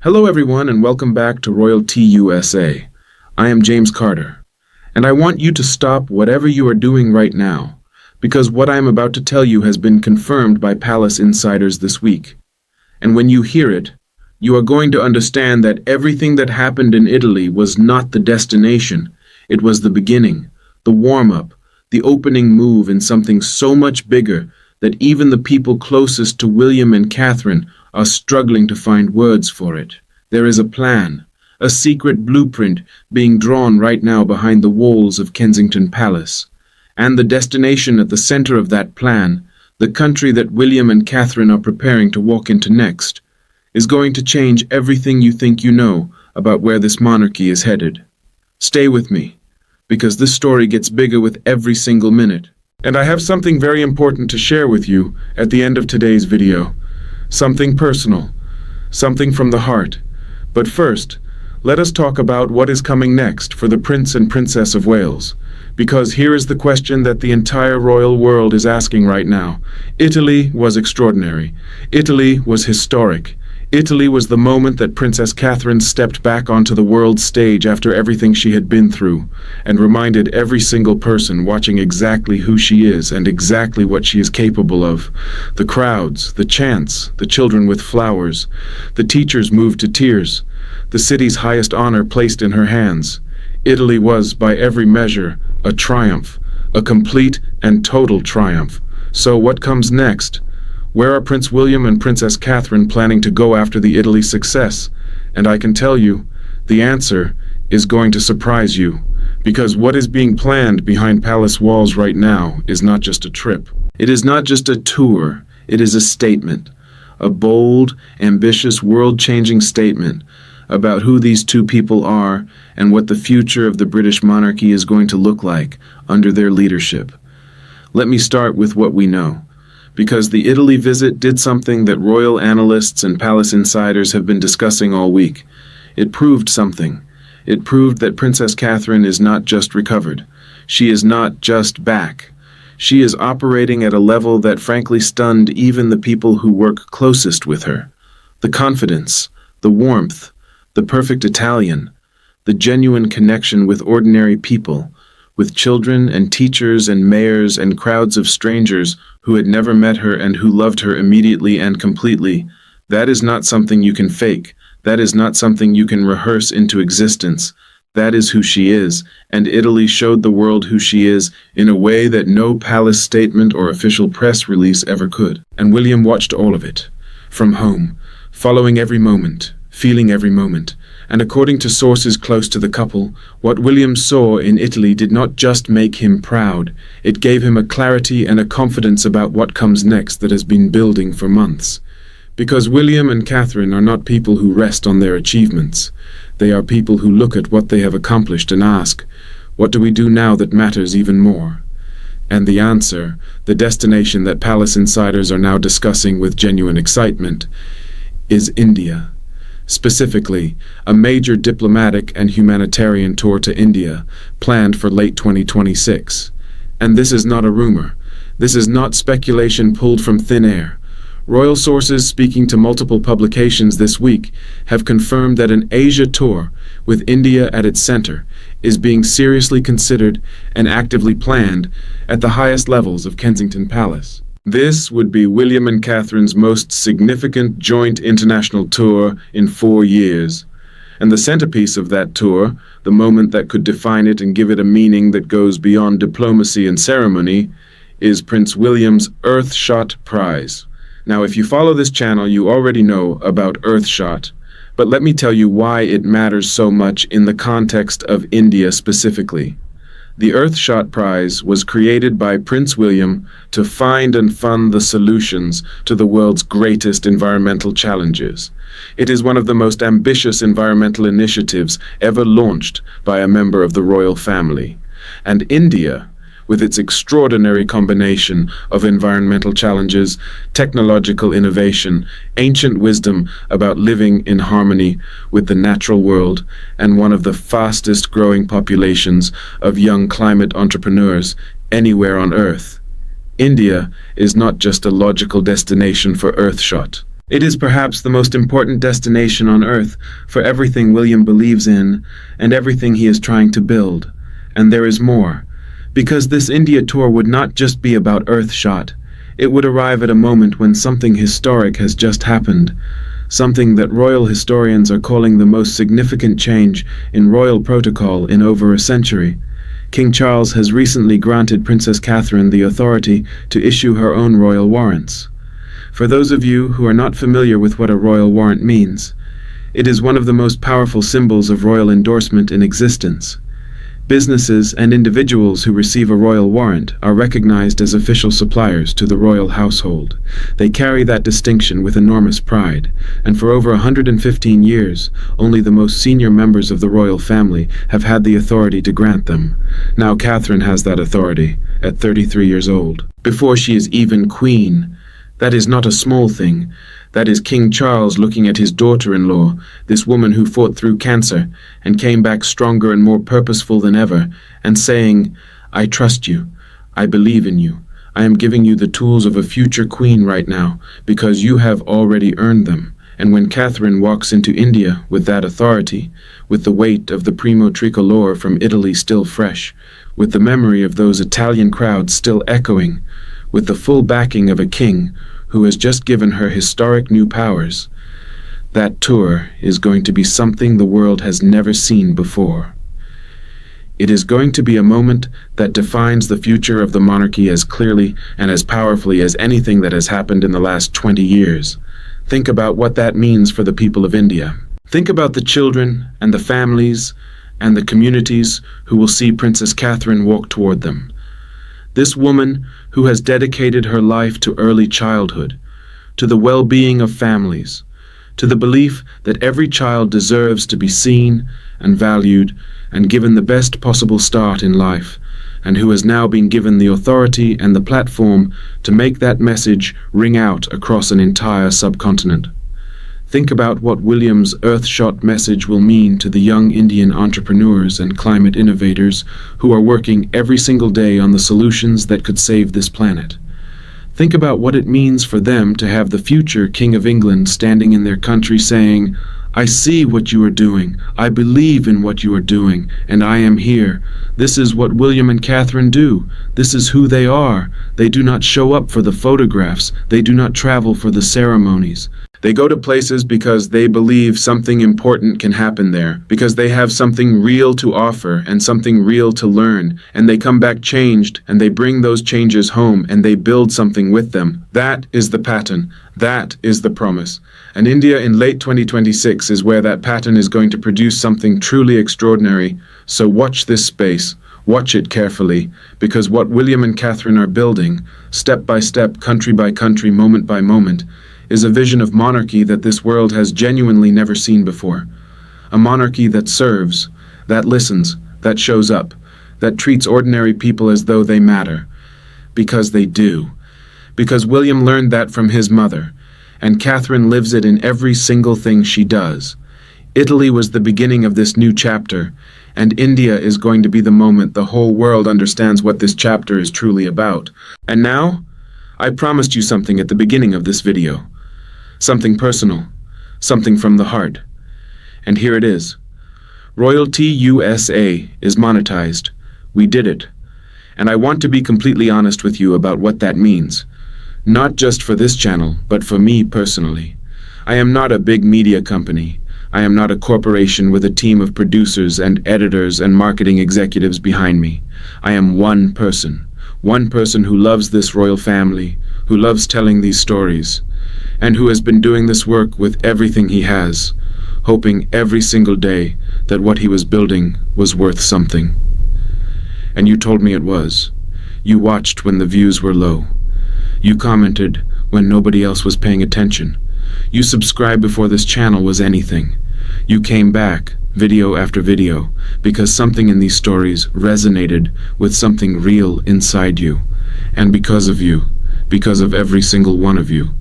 Hello everyone and welcome back to Royal TUSA. I am James Carter, and I want you to stop whatever you are doing right now, because what I am about to tell you has been confirmed by palace insiders this week. And when you hear it, you are going to understand that everything that happened in Italy was not the destination. It was the beginning, the warm-up, the opening move in something so much bigger that even the people closest to William and Catherine are struggling to find words for it. There is a plan, a secret blueprint being drawn right now behind the walls of Kensington Palace. And the destination at the center of that plan, the country that William and Catherine are preparing to walk into next, is going to change everything you think you know about where this monarchy is headed. Stay with me, because this story gets bigger with every single minute. And I have something very important to share with you at the end of today's video. Something personal, something from the heart. But first, let us talk about what is coming next for the Prince and Princess of Wales. Because here is the question that the entire royal world is asking right now. Italy was extraordinary. Italy was historic. Italy was the moment that Princess Catherine stepped back onto the world stage after everything she had been through, and reminded every single person watching exactly who she is and exactly what she is capable of. The crowds, the chants, the children with flowers, the teachers moved to tears, the city's highest honor placed in her hands. Italy was, by every measure, a triumph, a complete and total triumph. So what comes next? Where are Prince William and Princess Catherine planning to go after the Italy success? And I can tell you, the answer is going to surprise you. Because what is being planned behind palace walls right now is not just a trip. It is not just a tour. It is a statement. A bold, ambitious, world-changing statement about who these two people are and what the future of the British monarchy is going to look like under their leadership. Let me start with what we know. Because the Italy visit did something that royal analysts and palace insiders have been discussing all week. It proved something. It proved that Princess Catherine is not just recovered. She is not just back. She is operating at a level that frankly stunned even the people who work closest with her. The confidence, the warmth, the perfect Italian, the genuine connection with ordinary people, with children and teachers and mayors and crowds of strangers who had never met her and who loved her immediately and completely. That is not something you can fake. That is not something you can rehearse into existence. That is who she is, and Italy showed the world who she is in a way that no palace statement or official press release ever could. And William watched all of it, from home, following every moment, feeling every moment. And according to sources close to the couple, what William saw in Italy did not just make him proud, it gave him a clarity and a confidence about what comes next that has been building for months. Because William and Catherine are not people who rest on their achievements. They are people who look at what they have accomplished and ask, what do we do now that matters even more? And the answer, the destination that palace insiders are now discussing with genuine excitement, is India. Specifically, a major diplomatic and humanitarian tour to India, planned for late 2026. And this is not a rumor. This is not speculation pulled from thin air. Royal sources speaking to multiple publications this week have confirmed that an Asia tour, with India at its center, is being seriously considered and actively planned at the highest levels of Kensington Palace. This would be William and Catherine's most significant joint international tour in 4 years. And the centerpiece of that tour, the moment that could define it and give it a meaning that goes beyond diplomacy and ceremony, is Prince William's Earthshot Prize. Now, if you follow this channel, you already know about Earthshot, but let me tell you why it matters so much in the context of India specifically. The Earthshot Prize was created by Prince William to find and fund the solutions to the world's greatest environmental challenges. It is one of the most ambitious environmental initiatives ever launched by a member of the royal family. And India, with its extraordinary combination of environmental challenges, technological innovation, ancient wisdom about living in harmony with the natural world, and one of the fastest growing populations of young climate entrepreneurs anywhere on Earth. India is not just a logical destination for Earthshot. It is perhaps the most important destination on Earth for everything William believes in and everything he is trying to build. And there is more, because this India tour would not just be about Earthshot. It would arrive at a moment when something historic has just happened, something that royal historians are calling the most significant change in royal protocol in over a century. King Charles has recently granted Princess Catherine the authority to issue her own royal warrants. For those of you who are not familiar with what a royal warrant means, it is one of the most powerful symbols of royal endorsement in existence. Businesses and individuals who receive a royal warrant are recognized as official suppliers to the royal household. They carry that distinction with enormous pride, and for over 115 years, only the most senior members of the royal family have had the authority to grant them. Now Catherine has that authority, at 33 years old, before she is even queen. That is not a small thing. That is King Charles looking at his daughter-in-law, this woman who fought through cancer and came back stronger and more purposeful than ever, and saying, "I trust you. I believe in you. I am giving you the tools of a future queen right now, because you have already earned them." And when Catherine walks into India with that authority, with the weight of the primo tricolore from Italy still fresh, with the memory of those Italian crowds still echoing, with the full backing of a king who has just given her historic new powers, that tour is going to be something the world has never seen before. It is going to be a moment that defines the future of the monarchy as clearly and as powerfully as anything that has happened in the last 20 years. Think about what that means for the people of India. Think about the children and the families and the communities who will see Princess Catherine walk toward them. This woman who has dedicated her life to early childhood, to the well-being of families, to the belief that every child deserves to be seen and valued and given the best possible start in life, and who has now been given the authority and the platform to make that message ring out across an entire subcontinent. Think about what William's Earthshot message will mean to the young Indian entrepreneurs and climate innovators who are working every single day on the solutions that could save this planet. Think about what it means for them to have the future King of England standing in their country saying, "I see what you are doing, I believe in what you are doing, and I am here." This is what William and Catherine do. This is who they are. They do not show up for the photographs. They do not travel for the ceremonies. They go to places because they believe something important can happen there, because they have something real to offer and something real to learn, and they come back changed, and they bring those changes home, and they build something with them. That is the pattern. That is the promise. And India in late 2026 is where that pattern is going to produce something truly extraordinary. So watch this space. Watch it carefully, because what William and Catherine are building, step by step, country by country, moment by moment, is a vision of monarchy that this world has genuinely never seen before. A monarchy that serves, that listens, that shows up, that treats ordinary people as though they matter. Because they do. Because William learned that from his mother, and Catherine lives it in every single thing she does. Italy was the beginning of this new chapter, and India is going to be the moment the whole world understands what this chapter is truly about. And now, I promised you something at the beginning of this video. Something personal, something from the heart. And here it is. Royalty USA is monetized. We did it. And I want to be completely honest with you about what that means. Not just for this channel, but for me personally. I am not a big media company. I am not a corporation with a team of producers and editors and marketing executives behind me. I am one person who loves this royal family, who loves telling these stories, and who has been doing this work with everything he has, hoping every single day that what he was building was worth something. And you told me it was. You watched when the views were low. You commented when nobody else was paying attention. You subscribed before this channel was anything. You came back, video after video, because something in these stories resonated with something real inside you. And because of you, because of every single one of you,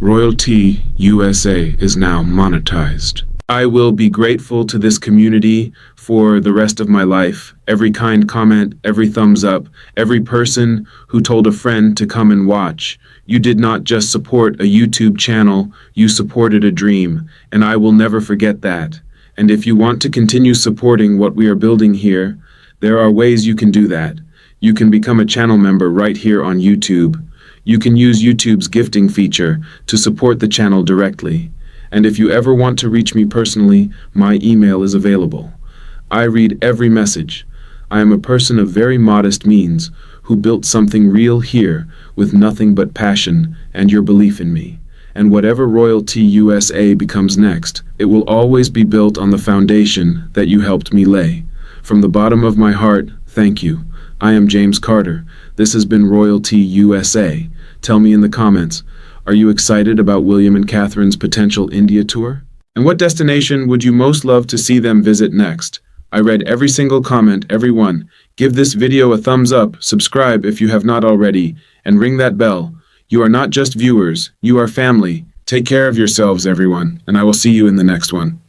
Royalty USA is now monetized. I will be grateful to this community for the rest of my life. Every kind comment, every thumbs up, every person who told a friend to come and watch. You did not just support a YouTube channel, you supported a dream, and I will never forget that. And if you want to continue supporting what we are building here, there are ways you can do that. You can become a channel member right here on YouTube. You can use YouTube's gifting feature to support the channel directly. And if you ever want to reach me personally, my email is available. I read every message. I am a person of very modest means who built something real here with nothing but passion and your belief in me. And whatever Royalty USA becomes next, it will always be built on the foundation that you helped me lay. From the bottom of my heart, thank you. I am James Carter. This has been Royalty USA. Tell me in the comments, are you excited about William and Catherine's potential India tour? And what destination would you most love to see them visit next? I read every single comment, everyone. Give this video a thumbs up, subscribe if you have not already, and ring that bell. You are not just viewers, you are family. Take care of yourselves, everyone, and I will see you in the next one.